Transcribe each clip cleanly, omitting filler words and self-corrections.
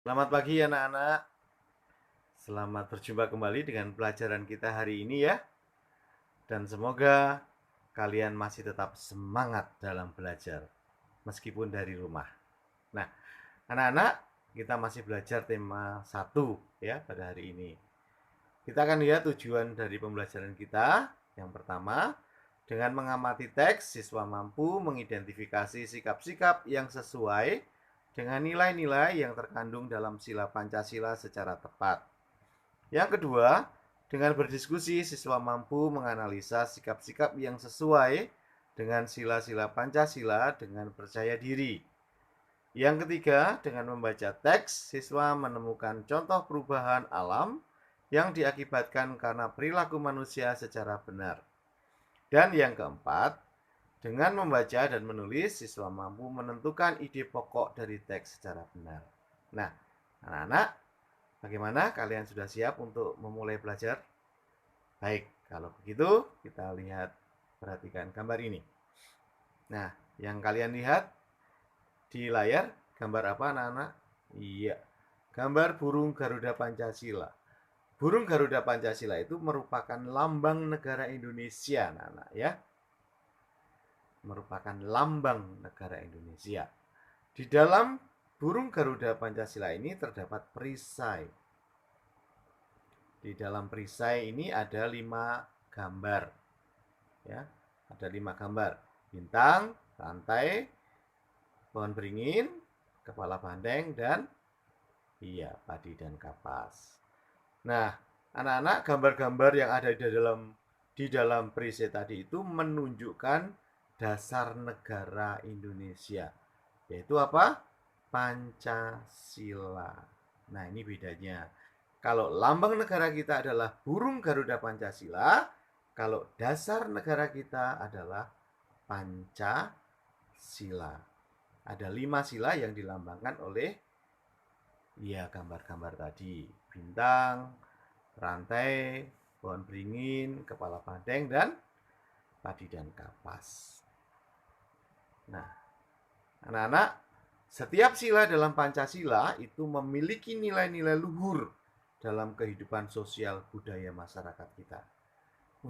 Selamat pagi anak-anak. Selamat berjumpa kembali dengan pelajaran kita hari ini ya. Dan semoga kalian masih tetap semangat dalam belajar meskipun dari rumah. Nah, anak-anak, kita masih belajar tema 1 ya pada hari ini. Kita akan lihat tujuan dari pembelajaran kita. Yang pertama, dengan mengamati teks, siswa mampu mengidentifikasi sikap-sikap yang sesuai dengan nilai-nilai yang terkandung dalam sila Pancasila secara tepat. Yang kedua, dengan berdiskusi, siswa mampu menganalisa sikap-sikap yang sesuai dengan sila-sila Pancasila dengan percaya diri. Yang ketiga, dengan membaca teks, siswa menemukan contoh perubahan alam yang diakibatkan karena perilaku manusia secara benar. Dan yang keempat, dengan membaca dan menulis, siswa mampu menentukan ide pokok dari teks secara benar. Nah, anak-anak, bagaimana kalian sudah siap untuk memulai belajar? Baik, kalau begitu kita lihat, perhatikan gambar ini. Nah, yang kalian lihat di layar, gambar apa anak-anak? Iya, gambar burung Garuda Pancasila. Burung Garuda Pancasila itu merupakan lambang negara Indonesia, anak-anak ya. Merupakan lambang negara Indonesia. Di dalam burung Garuda Pancasila ini terdapat perisai. Di dalam perisai ini ada 5 gambar. Ya, ada 5 gambar. Bintang, rantai, pohon beringin, kepala bandeng, dan iya, padi dan kapas. Nah, anak-anak, gambar-gambar yang ada di dalam perisai tadi itu menunjukkan dasar negara Indonesia. Yaitu apa? Pancasila. Nah, ini bedanya. Kalau lambang negara kita adalah burung Garuda Pancasila, kalau dasar negara kita adalah Pancasila. Ada 5 sila yang dilambangkan oleh ya gambar-gambar tadi. Bintang, rantai, pohon beringin, kepala bandeng, dan padi dan kapas. Nah, anak-anak, setiap sila dalam Pancasila itu memiliki nilai-nilai luhur dalam kehidupan sosial budaya masyarakat kita.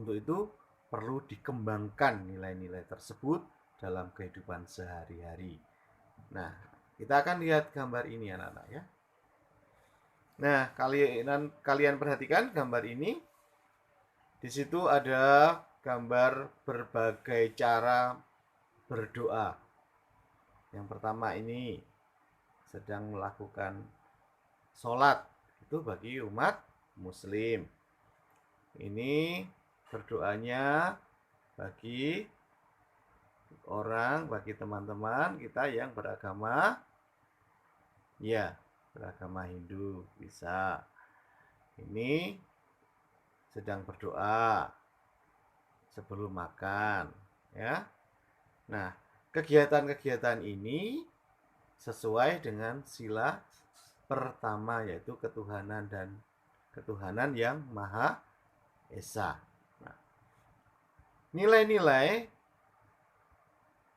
Untuk itu perlu dikembangkan nilai-nilai tersebut dalam kehidupan sehari-hari. Nah, kita akan lihat gambar ini anak-anak ya. Nah, kalian perhatikan gambar ini. Di situ ada gambar berbagai cara berdoa. Yang pertama ini sedang melakukan sholat. Itu bagi umat muslim. Ini berdoanya bagi bagi teman-teman kita yang beragama Hindu bisa. Ini sedang berdoa sebelum makan ya. Nah, kegiatan-kegiatan ini sesuai dengan sila pertama, yaitu ketuhanan yang Maha Esa. Nah, nilai-nilai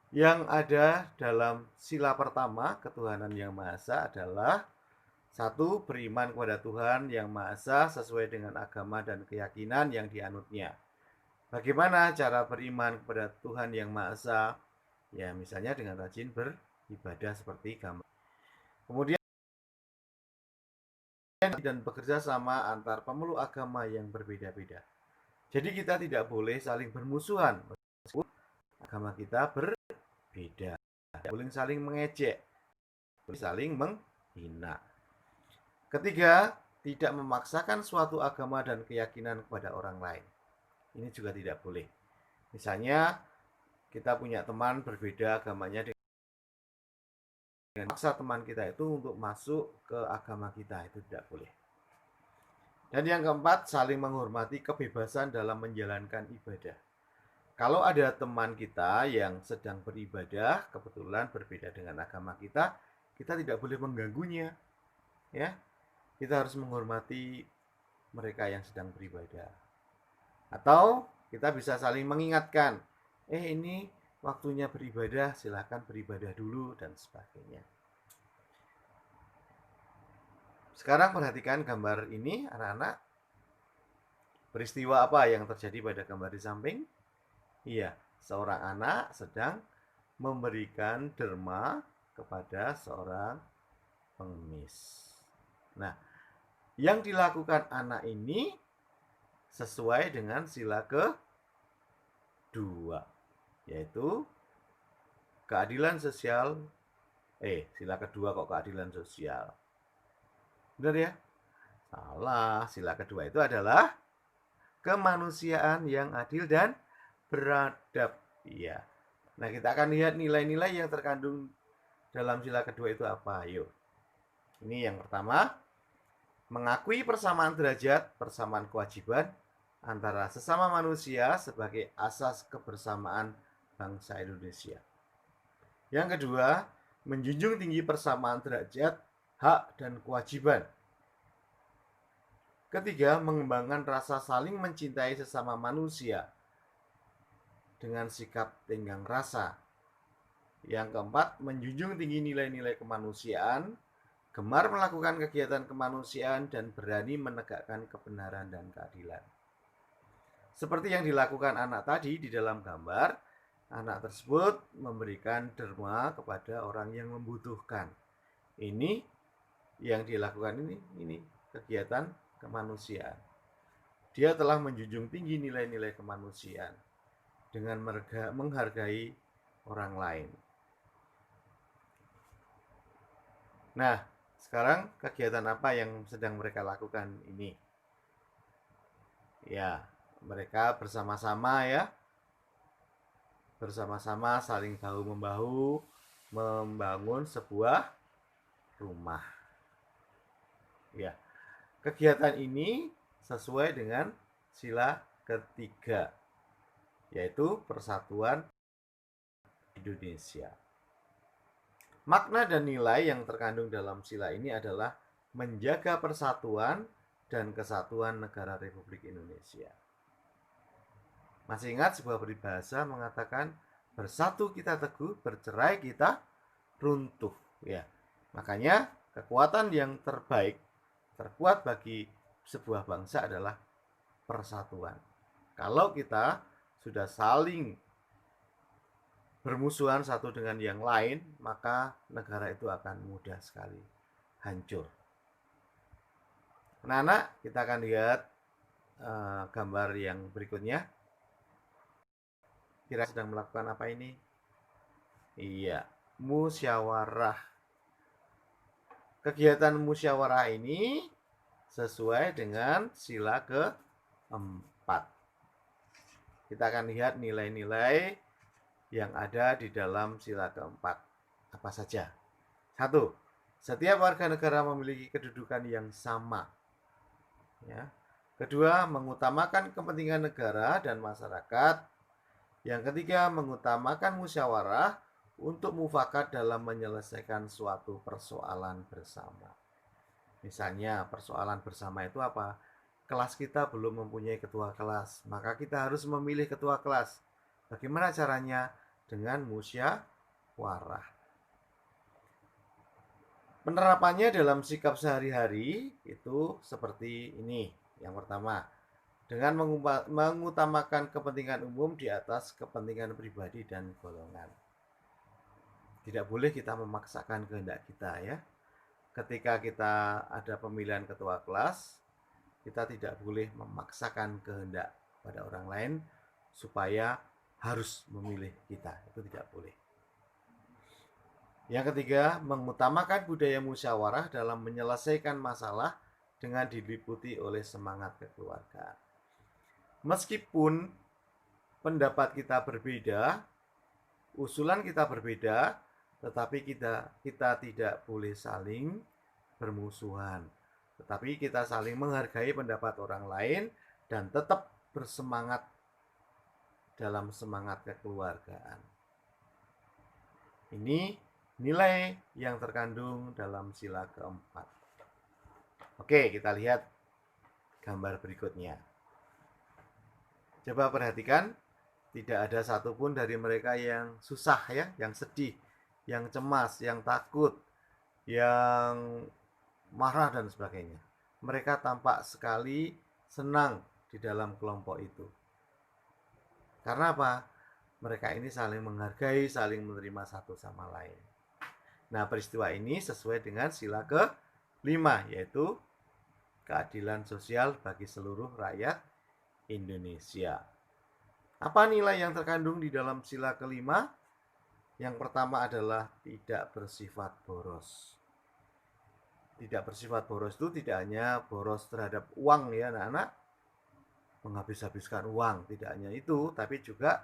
yang ada dalam sila pertama, ketuhanan yang Maha Esa, adalah 1. Beriman kepada Tuhan yang Maha Esa sesuai dengan agama dan keyakinan yang dianutnya. Bagaimana cara beriman kepada Tuhan yang Maha Esa? Ya, misalnya dengan rajin beribadah seperti gambar. Kemudian dan bekerja sama antar pemeluk agama yang berbeda-beda. Jadi kita tidak boleh saling bermusuhan meskipun agama kita berbeda. Tidak boleh saling mengejek, boleh saling menghina. Ketiga, tidak memaksakan suatu agama dan keyakinan kepada orang lain. Ini juga tidak boleh. Misalnya kita punya teman berbeda agamanya dengan maksa teman kita itu untuk masuk ke agama kita, itu tidak boleh. Dan yang keempat, saling menghormati kebebasan dalam menjalankan ibadah. Kalau ada teman kita yang sedang beribadah, kebetulan berbeda dengan agama kita, kita tidak boleh mengganggunya. Ya, kita harus menghormati mereka yang sedang beribadah. Atau kita bisa saling mengingatkan, ini waktunya beribadah, silahkan beribadah dulu, dan sebagainya. Sekarang perhatikan gambar ini, anak-anak. Peristiwa apa yang terjadi pada gambar di samping? Iya, seorang anak sedang memberikan derma kepada seorang pengemis. Nah, yang dilakukan anak ini sesuai dengan sila kedua, yaitu keadilan sosial. Sila kedua kok keadilan sosial? Benar ya? Salah, sila kedua itu adalah kemanusiaan yang adil dan beradab. Iya. Nah, kita akan lihat nilai-nilai yang terkandung dalam sila kedua itu apa. Yuk. Ini yang pertama, mengakui persamaan derajat, persamaan kewajiban antara sesama manusia sebagai asas kebersamaan bangsa Indonesia. Yang kedua, menjunjung tinggi persamaan derajat, hak, dan kewajiban. Ketiga, mengembangkan rasa saling mencintai sesama manusia dengan sikap tenggang rasa. Yang keempat, menjunjung tinggi nilai-nilai kemanusiaan, gemar melakukan kegiatan kemanusiaan, dan berani menegakkan kebenaran dan keadilan. Seperti yang dilakukan anak tadi di dalam gambar, anak tersebut memberikan derma kepada orang yang membutuhkan. Ini yang dilakukan ini kegiatan kemanusiaan. Dia telah menjunjung tinggi nilai-nilai kemanusiaan dengan menghargai orang lain. Nah, sekarang kegiatan apa yang sedang mereka lakukan ini? Ya, mereka bersama-sama ya. Bersama-sama saling bahu-membahu membangun sebuah rumah. Ya. Kegiatan ini sesuai dengan sila ketiga, yaitu persatuan Indonesia. Makna dan nilai yang terkandung dalam sila ini adalah menjaga persatuan dan kesatuan negara Republik Indonesia. Masih ingat sebuah peribahasa mengatakan, bersatu kita teguh, bercerai kita runtuh. Ya, makanya kekuatan yang terkuat bagi sebuah bangsa adalah persatuan. Kalau kita sudah saling bermusuhan satu dengan yang lain, maka negara itu akan mudah sekali hancur. Anak-anak, kita akan lihat gambar yang berikutnya. Kira sedang melakukan apa ini? Iya, musyawarah. Kegiatan musyawarah ini sesuai dengan sila keempat. Kita akan lihat nilai-nilai yang ada di dalam sila keempat. Apa saja? 1. Setiap warga negara memiliki kedudukan yang sama. Ya. Kedua, mengutamakan kepentingan negara dan masyarakat. Yang ketiga, mengutamakan musyawarah untuk mufakat dalam menyelesaikan suatu persoalan bersama. Misalnya, persoalan bersama itu apa? Kelas kita belum mempunyai ketua kelas, maka kita harus memilih ketua kelas. Bagaimana caranya? Dengan musyawarah. Penerapannya dalam sikap sehari-hari itu seperti ini. Yang pertama, dengan mengutamakan kepentingan umum di atas kepentingan pribadi dan golongan. Tidak boleh kita memaksakan kehendak kita ya. Ketika kita ada pemilihan ketua kelas, kita tidak boleh memaksakan kehendak pada orang lain supaya harus memilih kita. Itu tidak boleh. Yang ketiga, mengutamakan budaya musyawarah dalam menyelesaikan masalah dengan diliputi oleh semangat kekeluargaan. Meskipun pendapat kita berbeda, usulan kita berbeda, tetapi kita tidak boleh saling bermusuhan. Tetapi kita saling menghargai pendapat orang lain dan tetap bersemangat dalam semangat kekeluargaan. Ini nilai yang terkandung dalam sila keempat. Oke, kita lihat gambar berikutnya. Coba perhatikan, tidak ada satupun dari mereka yang susah ya, yang sedih, yang cemas, yang takut, yang marah dan sebagainya. Mereka tampak sekali senang di dalam kelompok itu. Karena apa? Mereka ini saling menghargai, saling menerima satu sama lain. Nah, peristiwa ini sesuai dengan sila ke-5, yaitu keadilan sosial bagi seluruh rakyat Indonesia. Apa nilai yang terkandung di dalam sila ke-5? Yang pertama adalah tidak bersifat boros. Tidak bersifat boros itu tidak hanya boros terhadap uang ya anak-anak, menghabis-habiskan uang, tidak hanya itu, tapi juga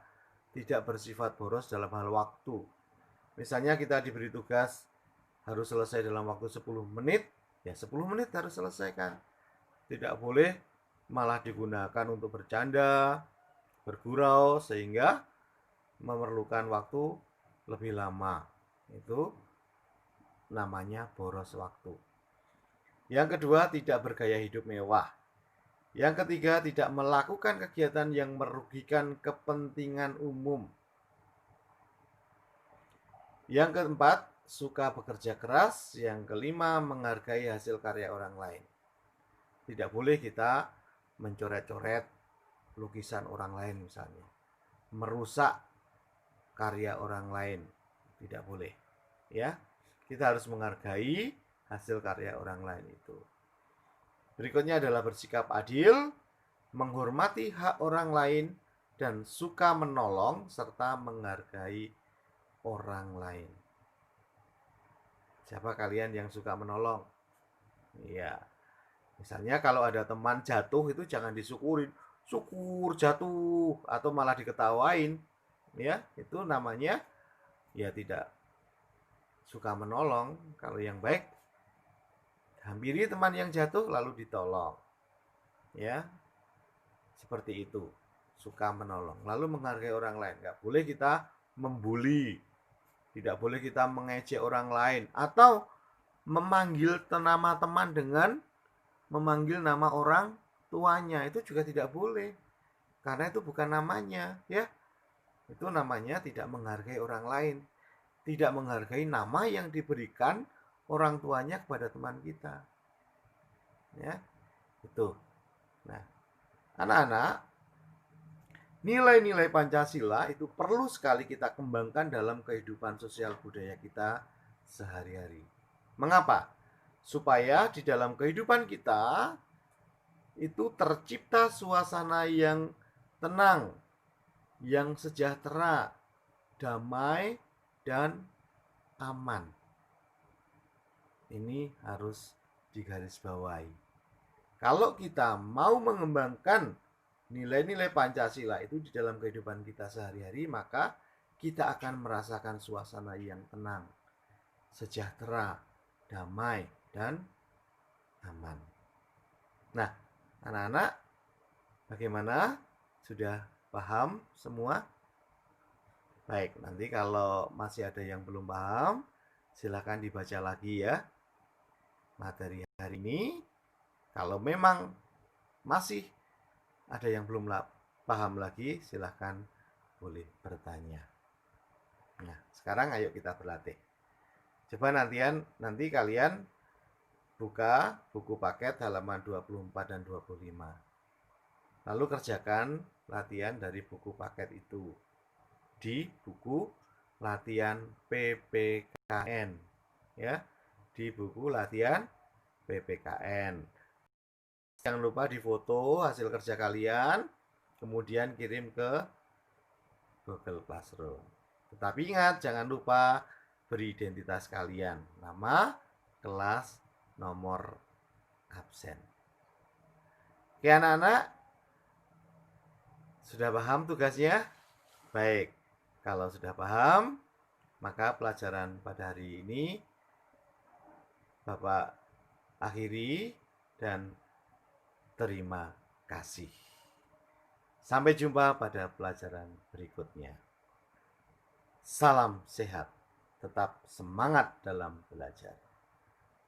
tidak bersifat boros dalam hal waktu. Misalnya kita diberi tugas harus selesai dalam waktu 10 menit, ya 10 menit harus selesaikan. Tidak boleh malah digunakan untuk bercanda, bergurau, sehingga memerlukan waktu lebih lama. Itu namanya boros waktu. Yang kedua, tidak bergaya hidup mewah. Yang ketiga, tidak melakukan kegiatan yang merugikan kepentingan umum. Yang keempat, suka bekerja keras. Yang kelima, menghargai hasil karya orang lain. Tidak boleh kita mencoret-coret lukisan orang lain misalnya. Merusak karya orang lain. Tidak boleh. Ya, kita harus menghargai hasil karya orang lain itu. Berikutnya adalah bersikap adil, menghormati hak orang lain, dan suka menolong serta menghargai orang lain. Siapa kalian yang suka menolong? Iya. Misalnya kalau ada teman jatuh itu jangan disyukurin, syukur jatuh atau malah diketawain. Ya, itu namanya ya tidak suka menolong. Kalau yang baik, hampiri teman yang jatuh lalu ditolong. Ya, seperti itu. Suka menolong. Lalu menghargai orang lain. Nggak boleh kita membuli. Tidak boleh kita mengejek orang lain. Atau memanggil nama teman dengan memanggil nama orang tuanya. Itu juga tidak boleh. Karena itu bukan namanya. Ya, itu namanya tidak menghargai orang lain. Tidak menghargai nama yang diberikan orang tuanya kepada teman kita. Ya, itu. Nah, anak-anak, nilai-nilai Pancasila itu perlu sekali kita kembangkan dalam kehidupan sosial budaya kita sehari-hari. Mengapa? Supaya di dalam kehidupan kita itu tercipta suasana yang tenang, yang sejahtera, damai, dan aman. Ini harus digarisbawahi. Kalau kita mau mengembangkan nilai-nilai Pancasila itu di dalam kehidupan kita sehari-hari, maka kita akan merasakan suasana yang tenang, sejahtera, damai, dan aman. Nah, anak-anak, bagaimana? Sudah paham semua? Baik, nanti kalau masih ada yang belum paham, silakan dibaca lagi ya materi hari ini. Kalau memang masih ada yang belum paham lagi, silahkan boleh bertanya. Nah, sekarang ayo kita berlatih. Coba nanti kalian buka buku paket halaman 24 dan 25. Lalu kerjakan latihan dari buku paket itu di buku latihan PPKN. Ya, di buku latihan PPKN. Jangan lupa difoto hasil kerja kalian, kemudian kirim ke Google Classroom. Tetapi ingat, jangan lupa beri identitas kalian, nama, kelas, nomor absen. Oke anak-anak, sudah paham tugasnya? Baik, kalau sudah paham, maka pelajaran pada hari ini Bapak akhiri dan terima kasih. Sampai jumpa pada pelajaran berikutnya. Salam sehat, tetap semangat dalam belajar.